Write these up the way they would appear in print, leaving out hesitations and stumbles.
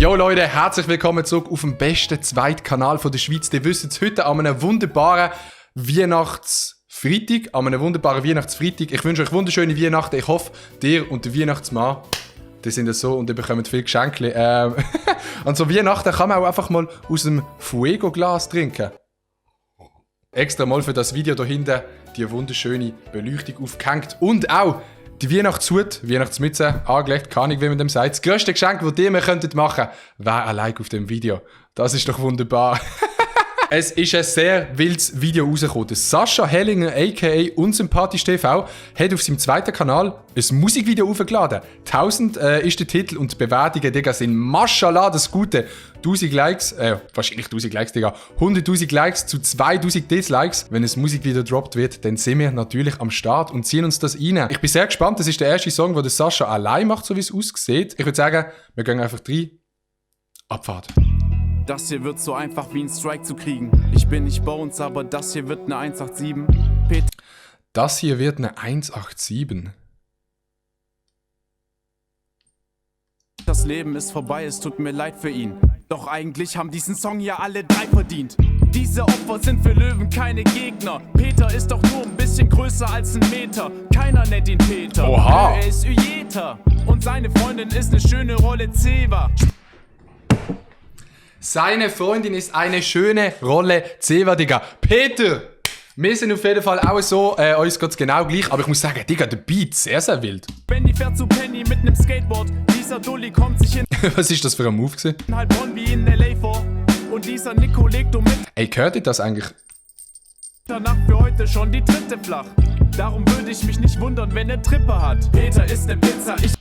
Jo Leute, herzlich willkommen zurück auf dem besten Zweitkanal der Schweiz. Ihr wisst es heute an einem wunderbaren Weihnachtsfreitag. Ich wünsche euch wunderschöne Weihnachten. Ich hoffe, dir und der Weihnachtsmann, die sind so und ihr bekommt viele Geschenke. An so Weihnachten kann man auch einfach mal aus dem Fuego-Glas trinken. Extra mal für das Video da hinten die wunderschöne Beleuchtung aufgehängt und auch die Weihnachtshut, Weihnachtsmütze angelegt, keine Ahnung, wie man dem sagt. Das grösste Geschenk, das ihr mir könntet machen, wäre ein Like auf dem Video. Das ist doch wunderbar. Es ist ein sehr wildes Video rausgekommen. Sascha Hellinger, a.k.a. Unsympathisch TV, hat auf seinem zweiten Kanal ein Musikvideo aufgeladen. 1000 ist der Titel und die Bewertungen, Digga, sind Maschallah das Gute. 1000 Likes, wahrscheinlich 1000 Likes, Digga. 100.000 Likes zu 2000 Dislikes. Wenn ein Musikvideo droppt wird, dann sind wir natürlich am Start und ziehen uns das rein. Ich bin sehr gespannt, das ist der erste Song, den der Sascha allein macht, so wie es aussieht. Ich würde sagen, wir gehen einfach rein. Abfahrt. Das hier wird so einfach wie ein Strike zu kriegen. Ich bin nicht Bones, aber das hier wird eine 187. Das hier wird eine 187. Das Leben ist vorbei, es tut mir leid für ihn. Doch eigentlich haben diesen Song ja alle drei verdient. Diese Opfer sind für Löwen keine Gegner. Peter ist doch nur ein bisschen größer als ein Meter. Keiner nennt ihn Peter. Oha. Er ist Uyeta. Und seine Freundin ist eine schöne Rolle Zewa. Seine Freundin ist eine schöne Rolle Zewa, Digga. Peter! Wir sind auf jeden Fall auch so, uns geht's genau gleich, aber ich muss sagen, Digga, der Beat, sehr, sehr wild. Benny fährt zu Penny mit nem Skateboard. Dieser Dulli kommt sich in Was ist das für ein Move gewesen? Heilbronn wie in L.A. vor. Und dieser Nico legt mit Ey, hört ihr das eigentlich? Nacht für heute schon die dritte flach. Darum würde ich mich nicht wundern, wenn er Trippe hat. Peter isst ne Pizza, ich...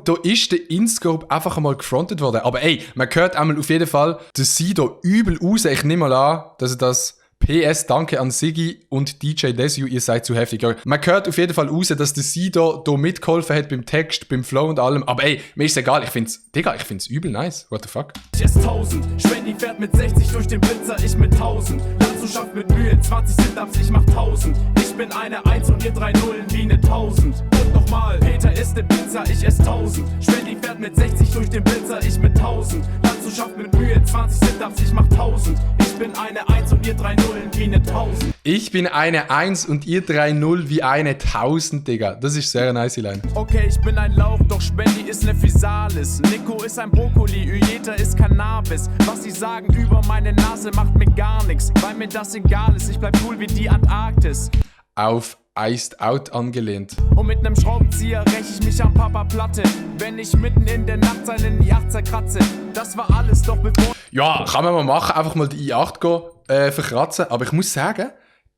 Da ist der Inscope einfach einmal gefrontet worden. Aber ey, man hört einmal auf jeden Fall, dass sie da übel raus. Ich nehme mal an, dass er das... PS, danke an Siggi und DJ Desu, ihr seid zu heftig. Ja, man hört auf jeden Fall raus, dass der Sido da mitgeholfen hat beim Text, beim Flow und allem. Aber ey, mir ist egal, ich find's übel nice. What the fuck? Ich ess 1000, Schwenny fährt mit 60 durch den Blitzer, ich mit 1000. Lanzu schafft mit Mühe 20 Sit-Ups, ich mach 1000. Ich bin eine 1 und ihr 3 Nullen wie ne 1000. Und nochmal, Peter isst ne Pizza, ich ess 1000. Schwenny fährt mit 60 durch den Blitzer, ich mit 1000. Lanzu schafft mit Mühe 20 Sit-Ups, ich mach 1000. Ich bin eine 1 und ihr 3 Nullen wie eine 1000. Ich bin eine 1 und ihr 3-0 wie eine 1000, Digga. Das ist sehr nice Line. Okay, ich bin ein Lauch, doch Spendi ist ne Physalis. Nico ist ein Brokkoli, Uyeta ist Cannabis. Was sie sagen über meine Nase macht mir gar nix, weil mir das egal ist. Ich bleib cool wie die Antarktis. Auf Iced Out angelehnt. Und mit nem Schraubenzieher räch ich mich am Papa Platte, wenn ich mitten in der Nacht seinen i8 zerkratze. Das war alles doch bevor... Ja, kann man mal machen, einfach mal die i8 gehen, verkratzen. Aber ich muss sagen,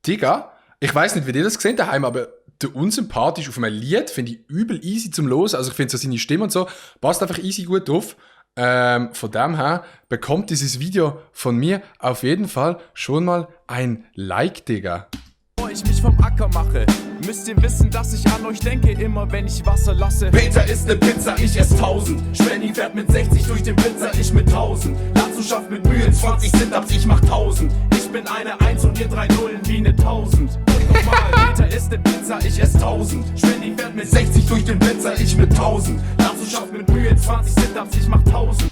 Digga, ich weiss nicht, wie ihr das gesehen daheim, aber der Unsympathisch auf einem Lied finde ich übel easy zum Hören. Also ich finde so seine Stimme und so, passt einfach easy gut drauf. Von dem her bekommt dieses Video von mir auf jeden Fall schon mal ein Like, Digga. Ich mich vom Acker mache, müsst ihr wissen, dass ich an euch denke, immer wenn ich Wasser lasse. Peter isst ne Pizza, ich ess 1000. Schwenny fährt mit 60 durch den Blitzer, ich mit 1000. Lanzu schafft mit Mühe 20 Sit-Ups, ich mach 1000. Ich bin eine 1 und ihr 3 Nullen wie ne 1000. Und nochmal, Peter isst ne Pizza, ich ess 1000. Schwenny fährt mit 60 durch den Blitzer, ich mit 1000. Lanzu schafft mit Mühe 20 Sit-Ups, ich mach 1000.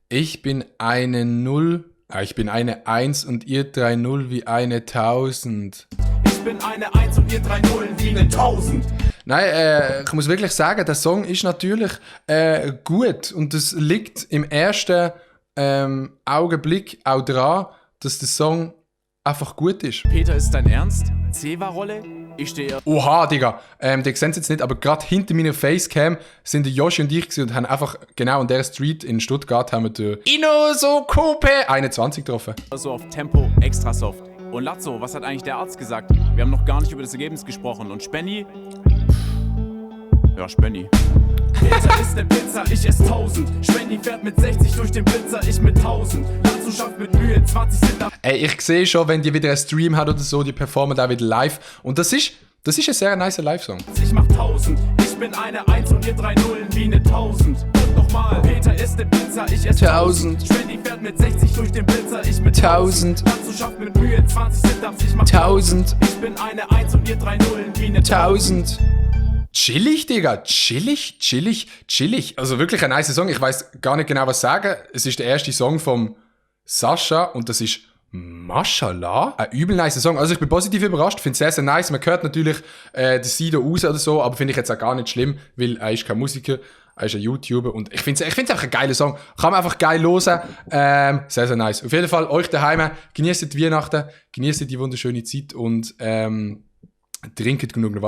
Ich bin eine 0, ich bin eine 1 und ihr 3-0 wie eine 1000. Ich bin eine 1 und ihr 3 Nullen wie ne 1000. Nein, ich muss wirklich sagen, der Song ist natürlich gut und es liegt im ersten Augenblick auch dran, dass der Song einfach gut ist. Peter, ist dein Ernst? Zewa-Rolle? Ich stehe... Oha, Digga, die sehen es jetzt nicht, aber gerade hinter meiner Facecam sind der Joshi und ich gewesen und haben einfach genau an der Street in Stuttgart haben wir den Inosokope 21 getroffen. Also auf Tempo extra soft. Und Lazzo, was hat eigentlich der Arzt gesagt? Wir haben noch gar nicht über das Ergebnis gesprochen. Und Spenny? Ja, Spenny. Peter isst ne Pizza, ich ess 1000. Spenny fährt mit 60 durch den Blitzer, ich mit 1000. Lazzo schafft mit Mühe 20 Sit-Ups. Ey, ich sehe schon, wenn die wieder einen Stream hat oder so, die performen da wieder live. Und das ist ein sehr nicer Live-Song. Ich mach 1000. Ich bin eine 1 und ihr 3 Nullen wie ne 1000. Und nochmal, Peter isst ne Pizza, ich ess 1000. Spenny fährt mit 60 durch den Blitzer, ich mit 1000. Lazzo schafft mit Mühe 20 Sit-Ups, ich mach 1000. Ich bin eine 1 und ihr 3 Nullen wie ne 1000. chillig, Digga. Chillig. Also wirklich ein nice Song. Ich weiß gar nicht genau, was sagen. Es ist der erste Song vom Sascha und das ist Mashallah. Ein übel nice Song. Also ich bin positiv überrascht. Finde es sehr, sehr nice. Man hört natürlich den Sido raus oder so, aber finde ich jetzt auch gar nicht schlimm, weil er ist kein Musiker. Er ist ein YouTuber und ich finde es einfach ein geiler Song. Kann man einfach geil hören. Sehr, sehr nice. Auf jeden Fall, euch daheim, genießt die Weihnachten, genießt die wunderschöne Zeit und trinkt genug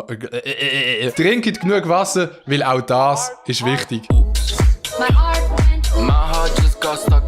Wasser, weil auch das ist wichtig. My heart just got stuck